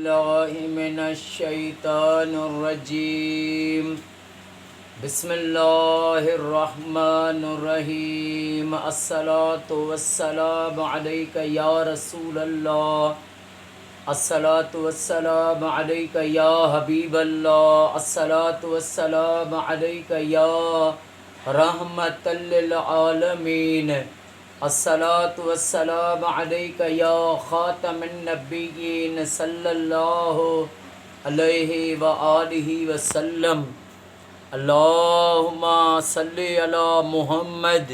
بالله من الشيطان الرجيم بسم الله الرحمن الرحيم الصلاة والسلام عليك يا رسول الله الصلاة والسلام عليك يا حبيب الله الصلاة والسلام عليك يا رحمة للعالمين الصلاة والسلام عليك يا خاتم النبيين صلى الله عليه وآله وسلم اللهم صل على محمد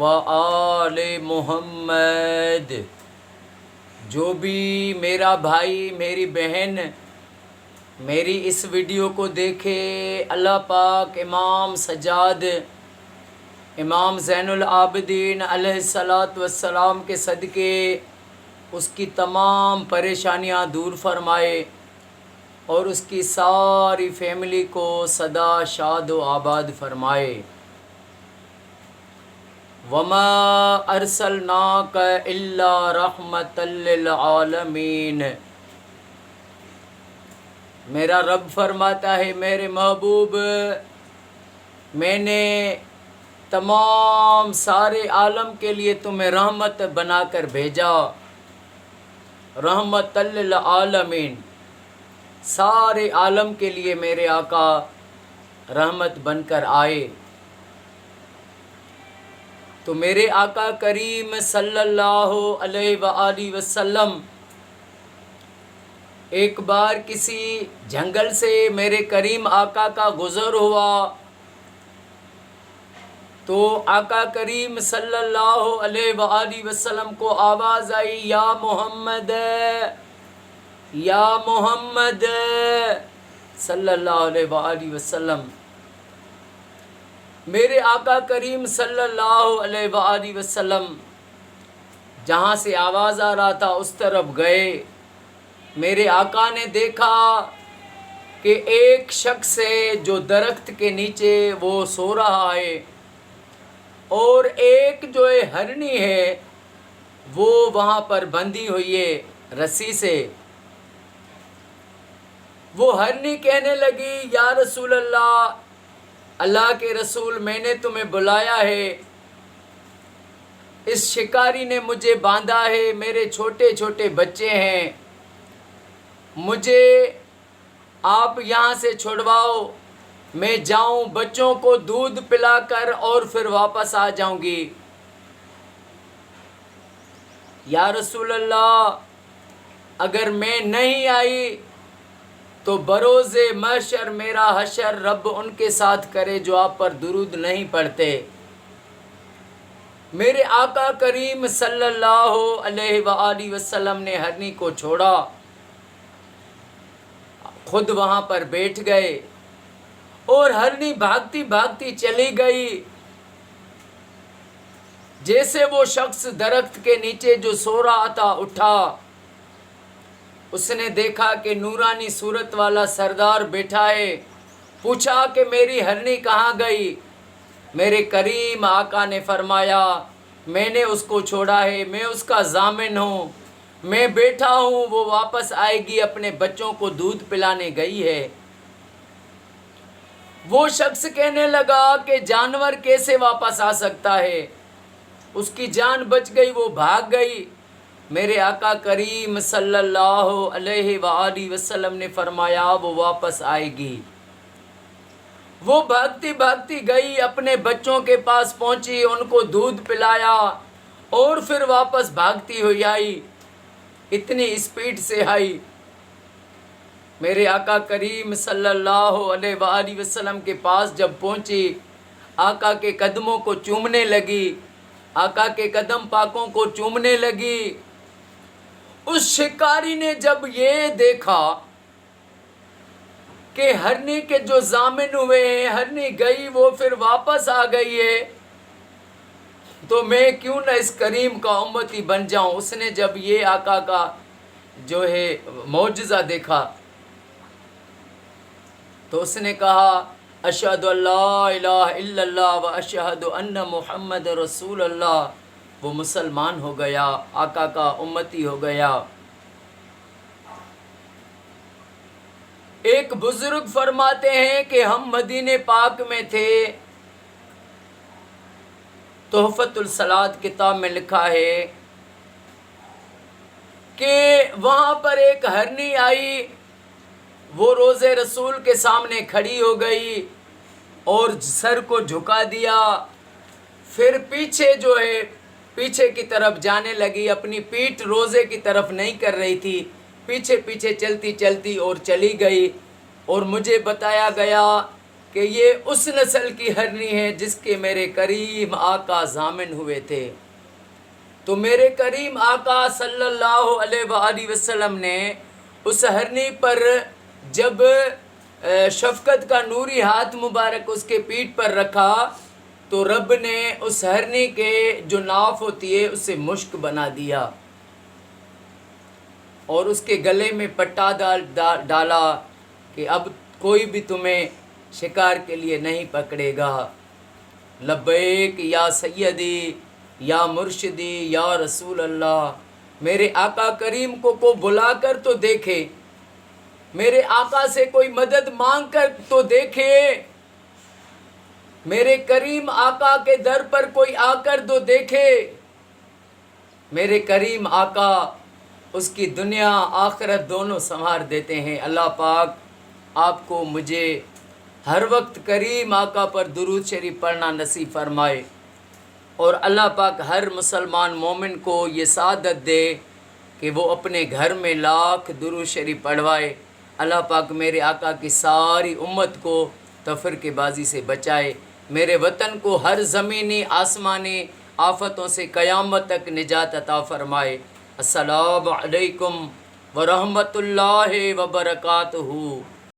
وآل محمد. جو بھی میرا بھائی میری بہن میری اس ویڈیو کو دیکھے، اللہ پاک امام سجاد امام زین العابدین علیہ الصلاۃ والسلام کے صدقے اس کی تمام پریشانیاں دور فرمائے اور اس کی ساری فیملی کو سدا شاد و آباد فرمائے. وما ارسلناک الا رحمۃ للعالمین. میرا رب فرماتا ہے میرے محبوب، میں نے تمام سارے عالم کے لیے تمہیں رحمت بنا کر بھیجا. رحمت للعالمین، سارے عالم کے لیے میرے آقا رحمت بن کر آئے. تو میرے آقا کریم صلی اللہ علیہ وآلہ وسلم ایک بار کسی جنگل سے میرے کریم آقا کا گزر ہوا تو آقا کریم صلی اللہ علیہ وآلہ وسلم کو آواز آئی، یا محمد یا محمد صلی اللہ علیہ وآلہ وسلم. میرے آقا کریم صلی اللہ علیہ وآلہ وسلم جہاں سے آواز آ رہا تھا اس طرف گئے. میرے آقا نے دیکھا کہ ایک شخص ہے جو درخت کے نیچے وہ سو رہا ہے، اور ایک جو ہے ہرنی ہے وہ وہاں پر بندھی ہوئی ہے رسی سے. وہ ہرنی کہنے لگی، یا رسول اللہ، اللہ کے رسول، میں نے تمہیں بلایا ہے، اس شکاری نے مجھے باندھا ہے، میرے چھوٹے چھوٹے بچے ہیں، مجھے آپ یہاں سے چھڑواؤ، میں جاؤں بچوں کو دودھ پلا کر اور پھر واپس آ جاؤں گی. یا رسول اللہ، اگر میں نہیں آئی تو بروز محشر میرا حشر رب ان کے ساتھ کرے جو آپ پر درود نہیں پڑھتے. میرے آقا کریم صلی اللہ علیہ وآلہ وسلم نے ہرنی کو چھوڑا، خود وہاں پر بیٹھ گئے اور ہرنی بھاگتی بھاگتی چلی گئی. جیسے وہ شخص درخت کے نیچے جو سو رہا تھا اٹھا، اس نے دیکھا کہ نورانی صورت والا سردار بیٹھا ہے. پوچھا کہ میری ہرنی کہاں گئی؟ میرے کریم آقا نے فرمایا، میں نے اس کو چھوڑا ہے، میں اس کا ضامن ہوں، میں بیٹھا ہوں، وہ واپس آئے گی، اپنے بچوں کو دودھ پلانے گئی ہے. وہ شخص کہنے لگا کہ جانور کیسے واپس آ سکتا ہے؟ اس کی جان بچ گئی، وہ بھاگ گئی. میرے آقا کریم صلی اللہ علیہ وآلہ وسلم نے فرمایا وہ واپس آئے گی. وہ بھاگتی بھاگتی گئی، اپنے بچوں کے پاس پہنچی، ان کو دودھ پلایا اور پھر واپس بھاگتی ہوئی آئی. اتنی اسپیڈ سے آئی. میرے آقا کریم صلی اللہ علیہ وآلہ وسلم کے پاس جب پہنچی، آقا کے قدموں کو چومنے لگی، آقا کے قدم پاکوں کو چومنے لگی. اس شکاری نے جب یہ دیکھا کہ ہرنی کے جو ضامن ہوئے ہیں، ہرنی گئی، وہ پھر واپس آ گئی ہے، تو میں کیوں نہ اس کریم کا امتی بن جاؤں. اس نے جب یہ آقا کا جو ہے معجزہ دیکھا تو اس نے کہا، اشہد ان لا الہ الا اللہ و اشہد ان محمد رسول اللہ. وہ مسلمان ہو گیا، آقا کا امتی ہو گیا. ایک بزرگ فرماتے ہیں کہ ہم مدینہ پاک میں تھے، تحفۃ الصلاۃ کتاب میں لکھا ہے کہ وہاں پر ایک ہرنی آئی، وہ روضے رسول کے سامنے کھڑی ہو گئی اور سر کو جھکا دیا، پھر پیچھے جو ہے پیچھے کی طرف جانے لگی، اپنی پیٹھ روضے کی طرف نہیں کر رہی تھی، پیچھے پیچھے چلتی چلتی اور چلی گئی، اور مجھے بتایا گیا کہ یہ اس نسل کی ہرنی ہے جس کے میرے کریم آقا ضامن ہوئے تھے۔ تو میرے کریم آقا صلی اللہ علیہ وآلہ وسلم نے اس ہرنی پر جب شفقت کا نوری ہاتھ مبارک اس کے پیٹھ پر رکھا تو رب نے اس ہرنی کے جو ناف ہوتی ہے اسے مشک بنا دیا اور اس کے گلے میں پٹا ڈالا کہ اب کوئی بھی تمہیں شکار کے لیے نہیں پکڑے گا۔ لبیک یا سیدی یا مرشدی یا رسول اللہ، میرے آقا کریم کو بلا کر تو دیکھے، میرے آقا سے کوئی مدد مانگ کر تو دیکھے، میرے کریم آقا کے در پر کوئی آ کر تو دیکھے۔ میرے کریم آقا اس کی دنیا آخرت دونوں سنوار دیتے ہیں۔ اللہ پاک آپ کو مجھے ہر وقت کریم آقا پر درود شریف پڑھنا نصیب فرمائے، اور اللہ پاک ہر مسلمان مومن کو یہ سعادت دے کہ وہ اپنے گھر میں لاکھ درود شریف پڑھوائے۔ اللہ پاک میرے آقا کی ساری امت کو تفرقے بازی سے بچائے، میرے وطن کو ہر زمینی آسمانی آفتوں سے قیامت تک نجات عطا فرمائے۔ السلام علیکم ورحمۃ اللہ وبرکاتہ۔